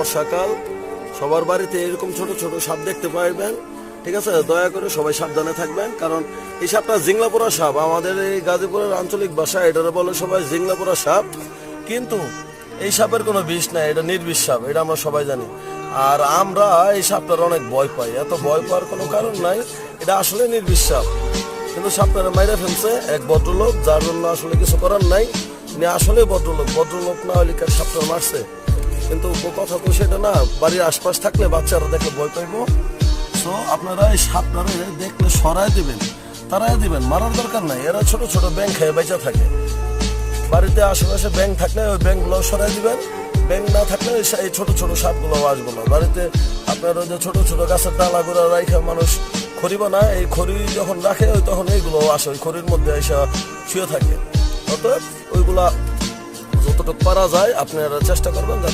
বর্ষাকাল, সবার বাড়িতে এরকম ছোট ছোট সাপ দেখতে পাইবেন। ঠিক আছে, দয়া করে সবাই সাবধানে থাকবেন, কারণ এই সাপটা জিংলাপোড়া সাপ। আমাদের এই গাজীপুরের আঞ্চলিক ভাষায় এটারে বলে সবাই জিংলাপোড়া সাপ, কিন্তু এই সাপের কোনো বিষ নাই, এটা নির্বিষ সাপ, এটা আমরা সবাই জানি। আর আমরা এই সাপটার অনেক ভয় পাই, এত ভয় পাওয়ার কোনো কারণ নাই, এটা আসলে নির্বিষ সাপ। কিন্তু সাপটারে মাইরে ফেলছে এক ভদ্রলোক, যার জন্য আসলে কিছু করার নাই। উনি আসলে ভদ্রলোক না হলে কার সাপটা মারছে। কিন্তু কথা তো সেটা না, বাড়ির আশপাশ থাকলে বাচ্চারা দেখলে ভয় পাইবো। তো আপনারা এই সাপটারে দেখলে সরাই দিবেন, তারাই দিবেন, মারার দরকার নাই। এরা ছোট ছোট ব্যাং খেয়ে বেঁচে থাকে। বাড়িতে আশেপাশে ব্যাং থাকলে ওই ব্যাংগুলো সরাই দিবেন, ব্যাং না থাকলে এই ছোট ছোট সাপগুলো আসবো না। বাড়িতে আপনার ওই যে ছোট ছোট গাছের ডালা গুঁড়া রাখে মানুষ খড়ি বানায়, এই খড়ি যখন রাখে ওই তখন এইগুলো আসে, ওই খড়ির মধ্যে এসে শুয়ে থাকে। অতএব ওইগুলা যতটুকু পারা যায় আপনারা চেষ্টা করবেন।